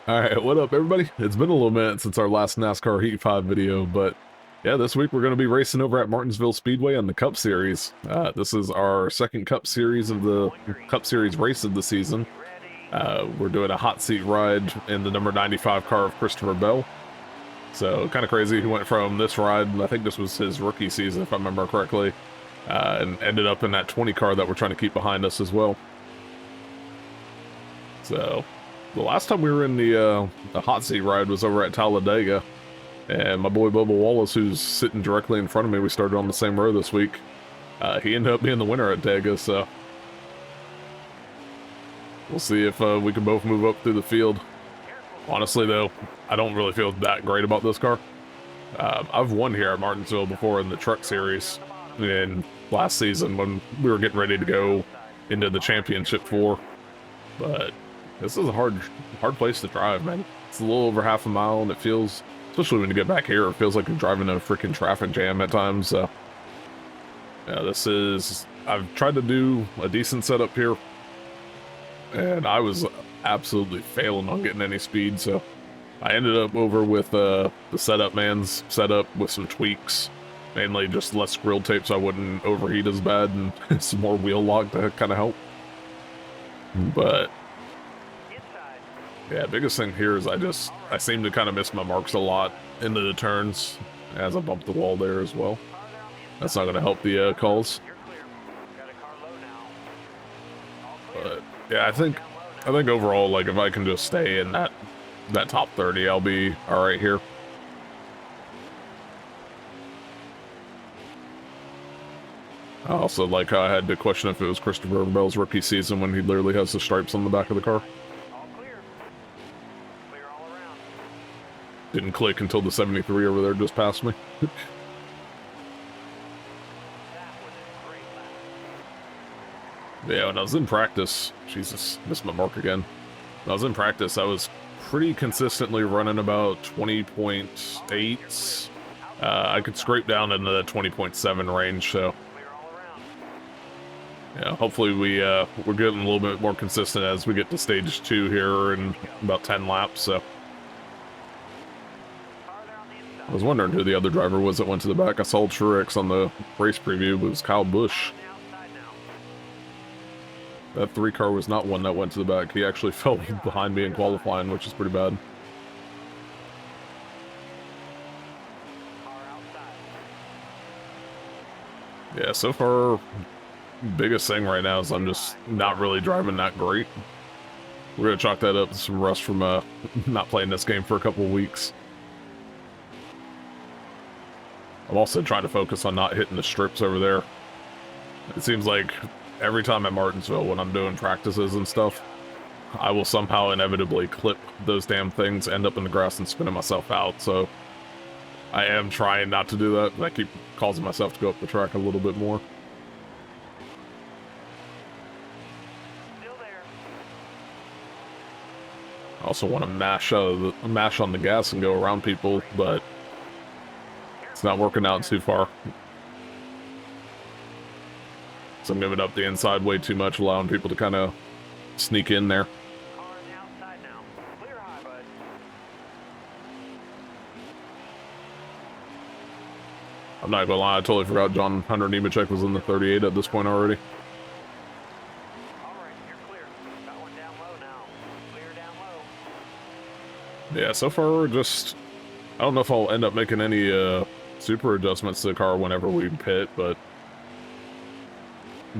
Alright, what up everybody? It's been a little minute since our last NASCAR Heat 5 video, but yeah, this week we're going to be racing over at Martinsville Speedway on the Cup Series. This is our second Cup Series of the Cup Series race of the season. We're doing a hot seat ride in the number 95 car of Christopher Bell. So kind of crazy, he went from this ride, I think this was his rookie season if I remember correctly, and ended up in that 20 car that we're trying to keep behind us as well. So the last time we were in the hot seat ride was over at Talladega, and my boy Bubba Wallace, who's sitting directly in front of me, we started on the same row this week. He ended up being the winner at Dega, so we'll see if we can both move up through the field. Honestly, though, I don't really feel that great about this car. I've won here at Martinsville before in the truck series in last season when we were getting ready to go into the championship 4, but this is a hard place to drive, man. It's a little over half a mile, and it feels, especially when you get back here, it feels like you're driving in a freaking traffic jam at times. So, yeah, I've tried to do a decent setup here, and I was absolutely failing on getting any speed, so I ended up over with the setup man's setup with some tweaks, mainly just less grill tape so I wouldn't overheat as bad, and some more wheel lock to kind of help. But yeah, biggest thing here is I seem to kind of miss my marks a lot into the turns as I bump the wall there as well. That's not going to help the calls. But yeah, I think overall, like, if I can just stay in that top 30, I'll be all right here. I also like how I had to question if it was Christopher Bell's rookie season when he literally has the stripes on the back of the car. Didn't click until the 73 over there just passed me. Yeah, when I was in practice, Jesus, missed my mark again. When I was in practice, I was pretty consistently running about 20.8. I could scrape down into the 20.7 range, so yeah, hopefully we're getting a little bit more consistent as we get to stage 2 here in about 10 laps, so. I was wondering who the other driver was that went to the back. I saw Truex on the race preview, but it was Kyle Busch. That 3 car was not one that went to the back. He actually fell behind me in qualifying, which is pretty bad. Yeah, so far, biggest thing right now is I'm just not really driving that great. We're going to chalk that up to some rust from not playing this game for a couple of weeks. I'm also trying to focus on not hitting the strips over there. It seems like every time at Martinsville when I'm doing practices and stuff, I will somehow inevitably clip those damn things, end up in the grass and spinning myself out, so I am trying not to do that, but I keep causing myself to go up the track a little bit more. I also want to mash on the gas and go around people, but it's not working out too far. So I'm giving up the inside way too much, allowing people to kind of sneak in there. I'm not gonna lie, I totally forgot John Hunter Nemechek was in the 38 at this point already. Yeah, so far just, I don't know if I'll end up making any super adjustments to the car whenever we pit, but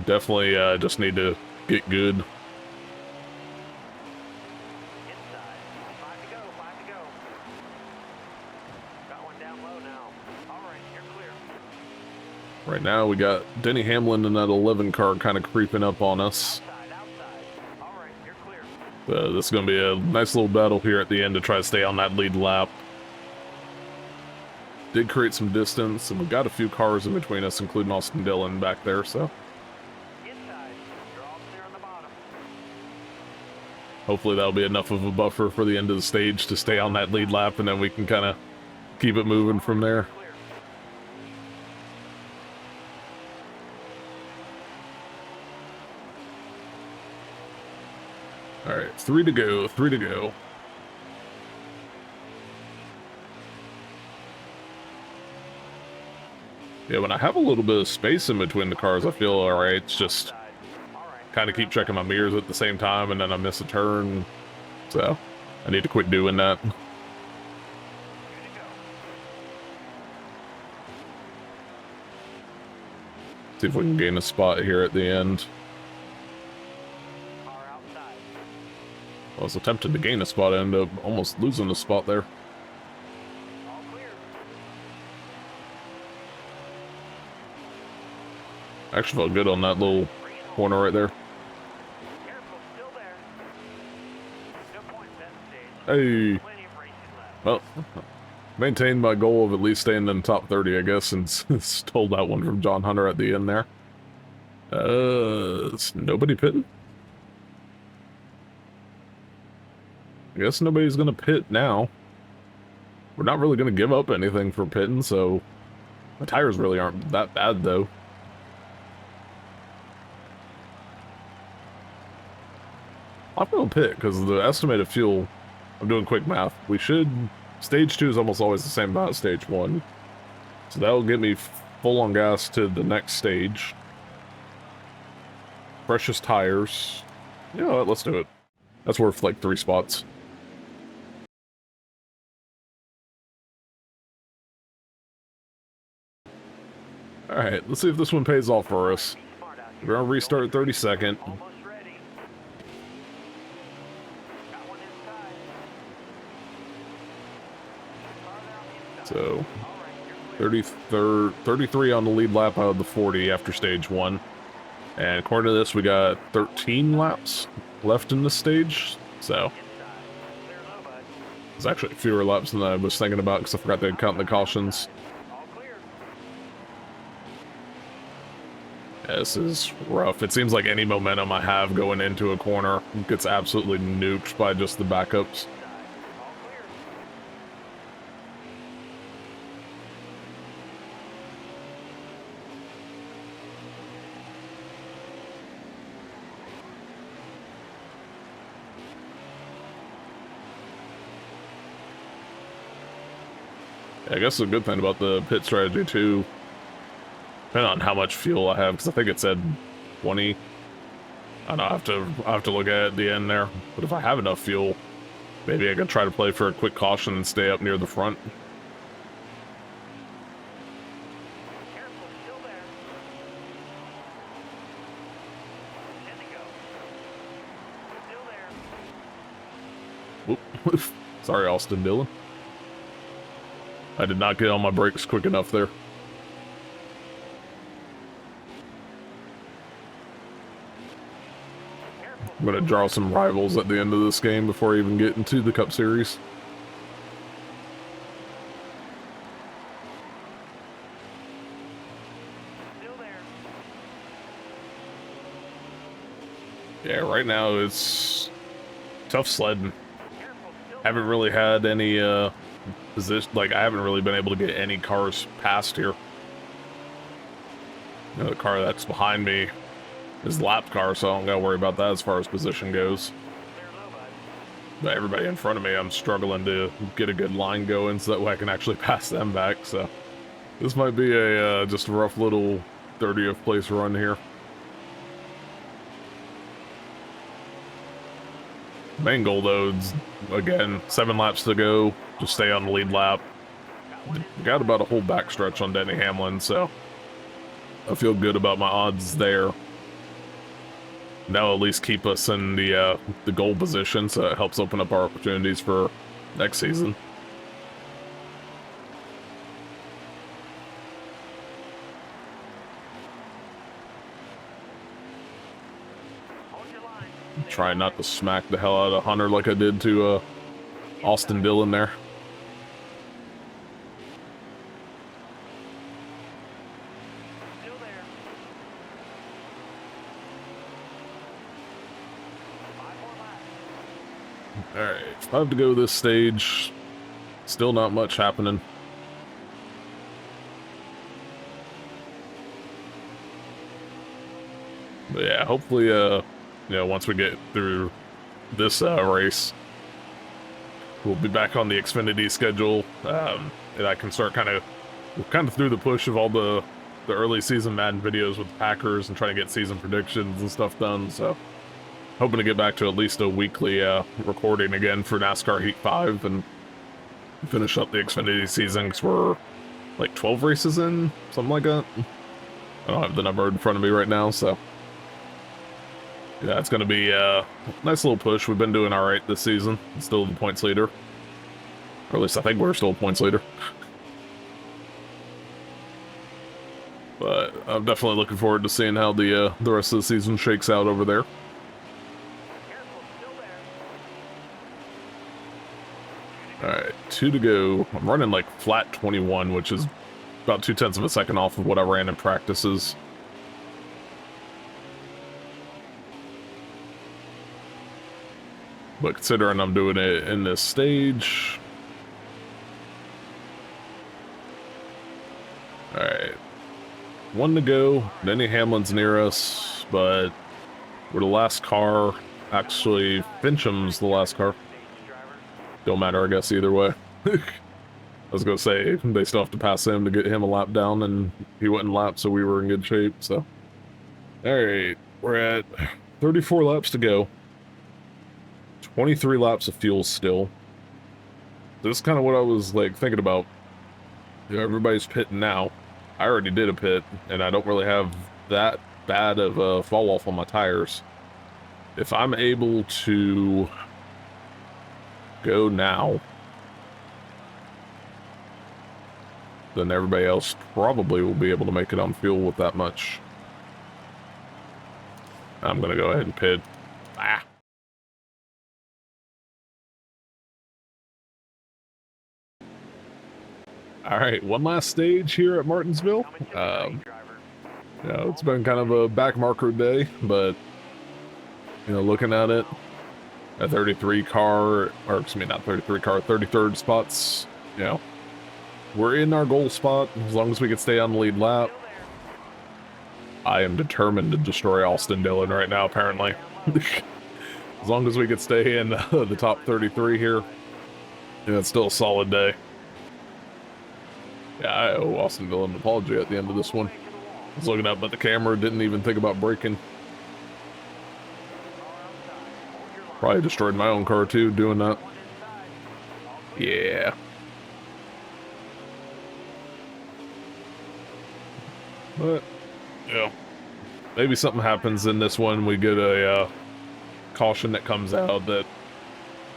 definitely just need to get good. Right now we got Denny Hamlin in that 11 car kind of creeping up on us. This is going to be a nice little battle here at the end to try to stay on that lead lap. Did create some distance, and we got a few cars in between us, including Austin Dillon back there, so. Hopefully that'll be enough of a buffer for the end of the stage to stay on that lead lap, and then we can kind of keep it moving from there. All right, 3 to go, 3 to go. Yeah, when I have a little bit of space in between the cars, I feel alright. It's just kind of keep checking my mirrors at the same time, and then I miss a turn. So I need to quit doing that. See if we can gain a spot here at the end. I was attempting to gain a spot, I ended up almost losing a spot there. I actually felt good on that little corner right there. Hey! Well, maintained my goal of at least staying in the top 30, I guess, and stole that one from John Hunter at the end there. Is nobody pitting? I guess nobody's gonna pit now. We're not really gonna give up anything for pitting, so the tires really aren't that bad, though. I'm gonna pit, because the estimated fuel, I'm doing quick math, we should, stage 2 is almost always the same about stage 1. So that'll get me full on gas to the next stage. Freshest tires. You know what, let's do it. That's worth like 3 spots. Alright, let's see if this one pays off for us. We're gonna restart at 32nd. So, 33 on the lead lap out of the 40 after stage 1. And according to this, we got 13 laps left in this stage. So, it's actually fewer laps than I was thinking about because I forgot to count the cautions. Yeah, this is rough. It seems like any momentum I have going into a corner gets absolutely nuked by just the backups. I guess the good thing about the pit strategy too, depending on how much fuel I have, because I think it said 20. I don't know, I have to look at it at the end there. But if I have enough fuel, maybe I can try to play for a quick caution and stay up near the front. Whoop. Sorry, Austin Dillon. I did not get on my brakes quick enough there. I'm going to draw some rivals at the end of this game before I even get into the Cup Series. Yeah, right now it's tough sledding. Haven't really had any position, like I haven't really been able to get any cars past here. You know, the car that's behind me is lap car, so I don't gotta worry about that as far as position goes. But everybody in front of me, I'm struggling to get a good line going so that way I can actually pass them back. So this might be a just a rough little 30th place run here. Main goal though is, again, 7 laps to go, just stay on the lead lap. Got about a whole backstretch on Denny Hamlin, so I feel good about my odds there. That'll at least keep us in the goal position, so it helps open up our opportunities for next season. Try not to smack the hell out of Hunter like I did to Austin Dillon there. Alright, 5 to go this stage. Still not much happening. But yeah, hopefully, you know, once we get through this race, we'll be back on the Xfinity schedule, and I can start kind of through the push of all the the early season Madden videos with the Packers and trying to get season predictions and stuff done. So hoping to get back to at least a weekly recording again for NASCAR Heat 5 and finish up the Xfinity season, because we're like 12 races in, something like that. I don't have the number in front of me right now, so yeah, it's going to be a nice little push. We've been doing all right this season. Still the points leader. Or at least I think we're still points leader. But I'm definitely looking forward to seeing how the rest of the season shakes out over there. Alright, 2 to go. I'm running like flat 21, which is about 0.2 of a second off of what I ran in practices. But considering I'm doing it in this stage... Alright. 1 to go. Denny Hamlin's near us, but we're the last car. Actually, Fincham's the last car. Don't matter, I guess, either way. I was gonna say, they still have to pass him to get him a lap down, and he wouldn't lap, so we were in good shape, so... Alright, we're at 34 laps to go. 23 laps of fuel still. This is kind of what I was, like, thinking about. You know, everybody's pitting now. I already did a pit, and I don't really have that bad of a fall off on my tires. If I'm able to go now, then everybody else probably will be able to make it on fuel with that much. I'm gonna go ahead and pit. Ah. All right, one last stage here at Martinsville. You know, it's been kind of a backmarker day, but you know, looking at it, a 33 car, or excuse me, not 33 car, 33rd spots. You know, we're in our goal spot as long as we can stay on the lead lap. I am determined to destroy Austin Dillon right now, apparently. As long as we could stay in the top 33 here, yeah, it's still a solid day. Yeah, I owe Austin Dillon an apology at the end of this one. I was looking up at the camera, didn't even think about braking. Probably destroyed my own car too, doing that. Yeah. But, yeah. Maybe something happens in this one. We get a caution that comes out that,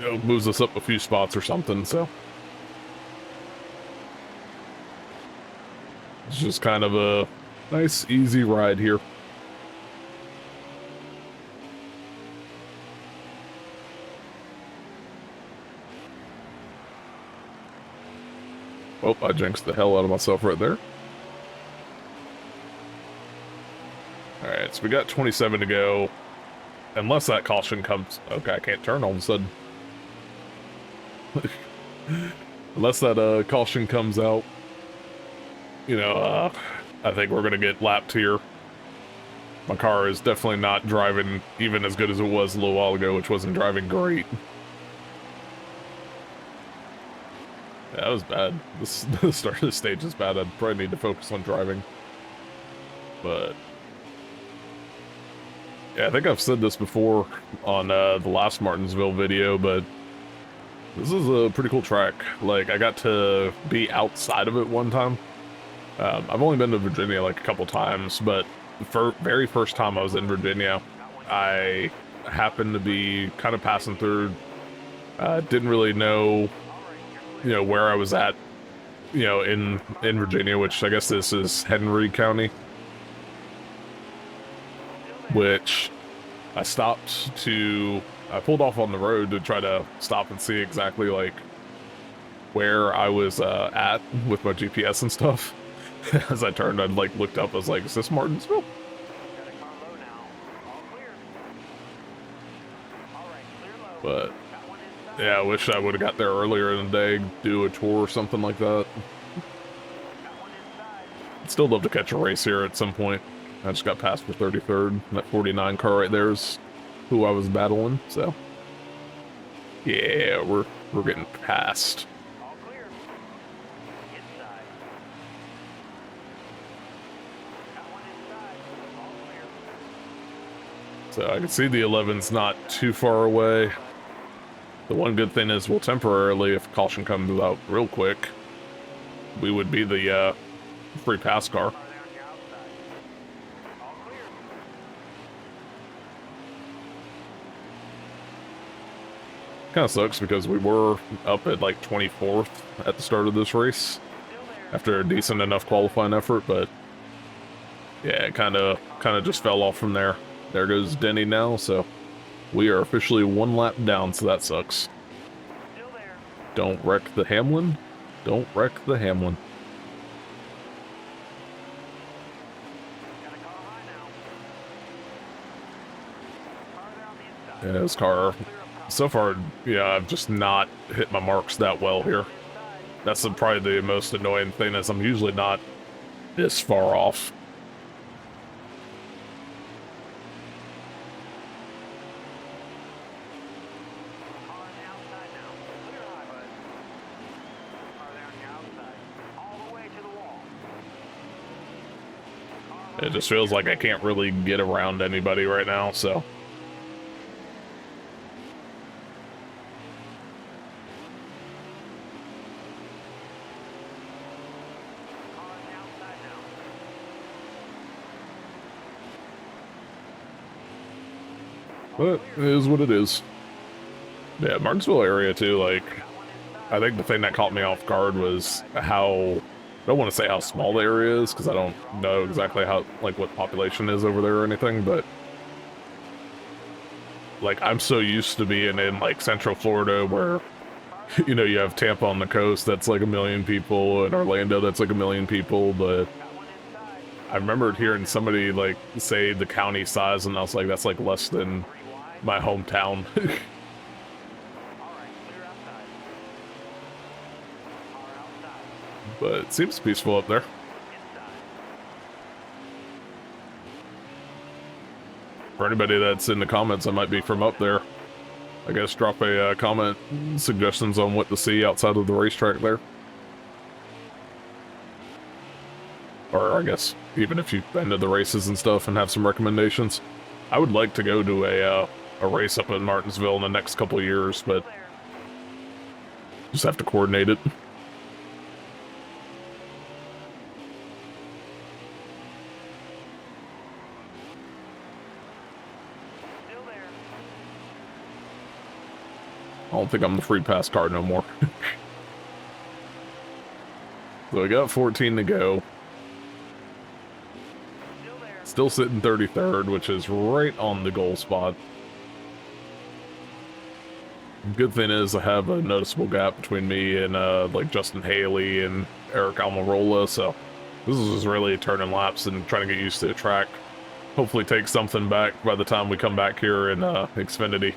you know, moves us up a few spots or something, so. It's just kind of a nice, easy ride here. Oh, I jinxed the hell out of myself right there. Alright, so we got 27 to go. Unless that caution comes... Okay, I can't turn all of a sudden. Unless that caution comes out, you know, I think we're going to get lapped here. My car is definitely not driving even as good as it was a little while ago, which wasn't driving great. Yeah, that was bad. The start of the stage is bad. I'd probably need to focus on driving. But yeah, I think I've said this before on the last Martinsville video, but this is a pretty cool track. Like, I got to be outside of it one time. I've only been to Virginia like a couple times, but the very first time I was in Virginia, I happened to be kind of passing through. Didn't really know, you know, where I was at, you know, in Virginia, which I guess this is Henry County. Which I stopped to, I pulled off on the road to try to stop and see exactly like where I was at with my GPS and stuff. As I turned, I like looked up, I was like, is this Martinsville? But yeah, I wish I would have got there earlier in the day, do a tour or something like that. I'd still love to catch a race here at some point. I just got passed for 33rd. That 49 car right there is who I was battling, so yeah, we're getting passed. So I can see the 11's not too far away. The one good thing is we'll temporarily, if caution comes out real quick, we would be the free pass car. Kind of sucks because we were up at like 24th at the start of this race after a decent enough qualifying effort, but yeah, it kind of just fell off from there. There goes Denny now, so we are officially one lap down, so that sucks. Don't wreck the Hamlin. Don't wreck the Hamlin. Yeah, this car, so far, yeah, I've just not hit my marks that well here. That's probably the most annoying thing, is I'm usually not this far off. It just feels like I can't really get around anybody right now, so. But it is what it is. Yeah, Martinsville area too, like, I think the thing that caught me off guard was how, I don't want to say how small the area is, because I don't know exactly how, like, what population is over there or anything, but like, I'm so used to being in, like, Central Florida where, you know, you have Tampa on the coast that's like 1 million people, and Orlando that's like 1 million people, but I remembered hearing somebody, like, say the county size, and I was like, that's like less than my hometown. But it seems peaceful up there. For anybody that's in the comments that might be from up there, I guess drop a comment, suggestions on what to see outside of the racetrack there. Or I guess even if you've been to the races and stuff and have some recommendations. I would like to go to a race up in Martinsville in the next couple of years, but just have to coordinate it. I don't think I'm the free pass car no more. So we got 14 to go. Still sitting 33rd, which is right on the goal spot. Good thing is I have a noticeable gap between me and like Justin Haley and Eric Almirola, so this is just really turning laps and trying to get used to the track. Hopefully take something back by the time we come back here in Xfinity.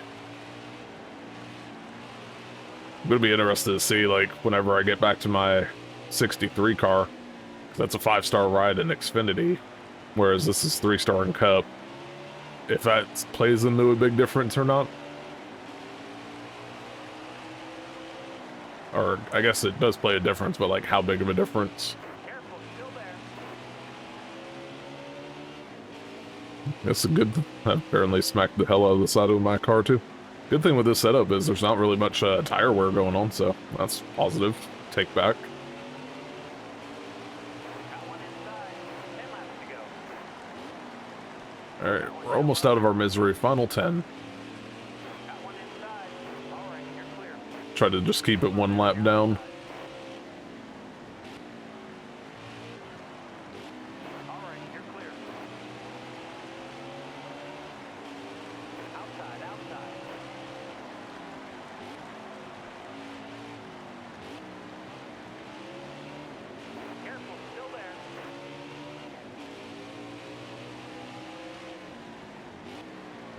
I'm gonna be interested to see, like, whenever I get back to my 63 car, because that's a 5-star ride in Xfinity, whereas this is 3-star in Cup, if that plays into a big difference or not. Or I guess it does play a difference, but like how big of a difference? That's a good. I apparently smacked the hell out of the side of my car too. Good thing with this setup is there's not really much tire wear going on, so that's positive. Take back. All right, we're almost out of our misery. Final 10. Try to just keep it 1 lap down.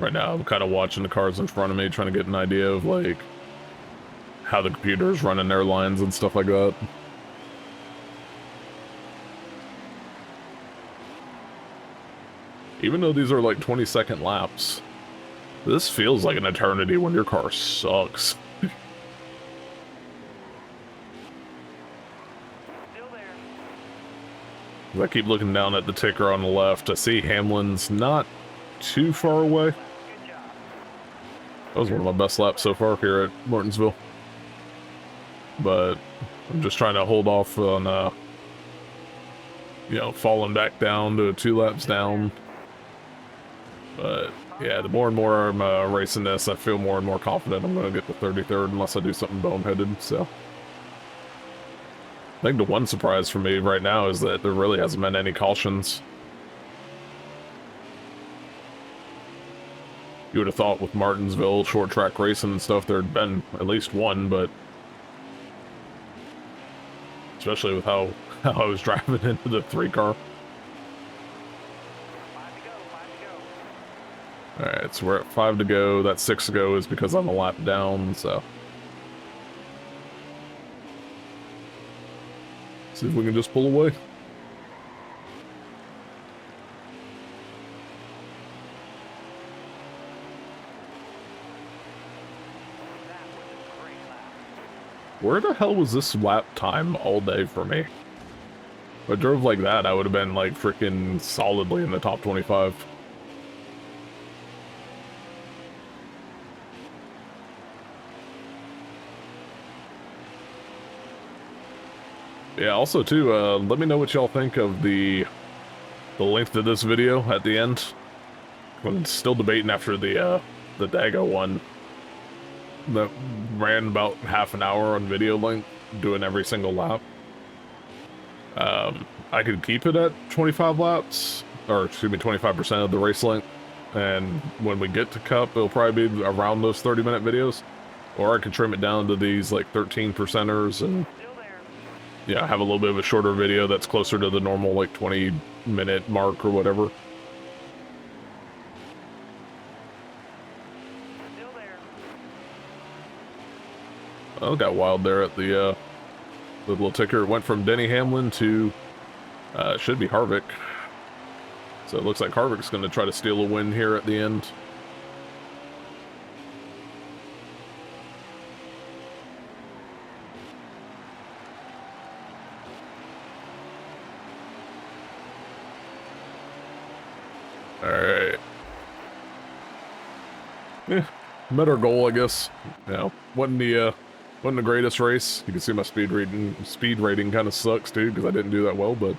Right now, I'm kind of watching the cars in front of me, trying to get an idea of, like, how the computer's running their lines and stuff like that. Even though these are like 20-second laps, this feels like an eternity when your car sucks. I keep looking down at the ticker on the left. I see Hamlin's not too far away. That was one of my best laps so far here at Martinsville. But I'm just trying to hold off on, you know, falling back down to 2 laps down. But yeah, the more and more I'm racing this, I feel more and more confident I'm going to get the 33rd unless I do something boneheaded, so. I think the one surprise for me right now is that there really hasn't been any cautions. You would have thought with Martinsville, short track racing and stuff, there'd been at least one, but especially with how I was driving into the 3-car. Alright, so we're at 5 to go. That 6 to go is because I'm a lap down, so. See if we can just pull away. Where the hell was this lap time all day for me? If I drove like that, I would have been like freaking solidly in the top 25. Yeah, also too, let me know what y'all think of the length of this video at the end. I'm still debating after the Dago one that ran about half an hour on video length, doing every single lap. I could keep it at 25 laps, or excuse me, 25% of the race length, and when we get to Cup, it'll probably be around those 30-minute videos. Or I could trim it down to these like 13 percenters and yeah, have a little bit of a shorter video that's closer to the normal like 20-minute mark or whatever. Oh, got wild there at the little ticker. It went from Denny Hamlin to should be Harvick. So it looks like Harvick's going to try to steal a win here at the end. Alright. Yeah, met our goal, I guess. You know, wasn't the greatest race. You can see my speed rating kind of sucks too, because I didn't do that well, but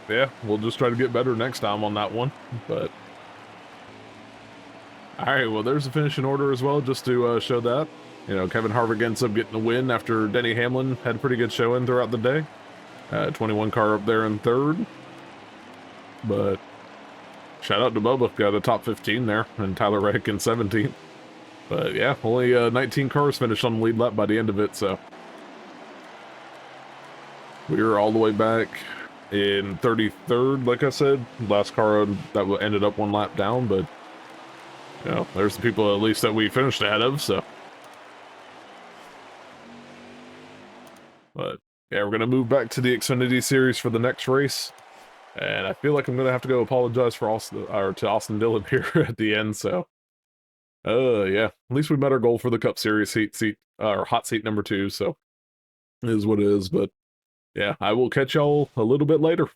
yeah, we'll just try to get better next time on that one. But alright, well there's the finishing order as well, just to show that. You know, Kevin Harvick ends up getting the win after Denny Hamlin had a pretty good showing throughout the day. 21 car up there in 3rd. But shout out to Bubba, got a top 15 there, and Tyler Reddick in 17th. But yeah, only 19 cars finished on the lead lap by the end of it, so. We were all the way back in 33rd, like I said. Last car that ended up 1 lap down, but, you know, there's the people at least that we finished ahead of, so. But yeah, we're going to move back to the Xfinity Series for the next race. And I feel like I'm going to have to go apologize for Austin Dillon here at the end, so. Yeah, at least we met our goal for the Cup Series hot seat number 2, so. It is what it is, but yeah, I will catch y'all a little bit later.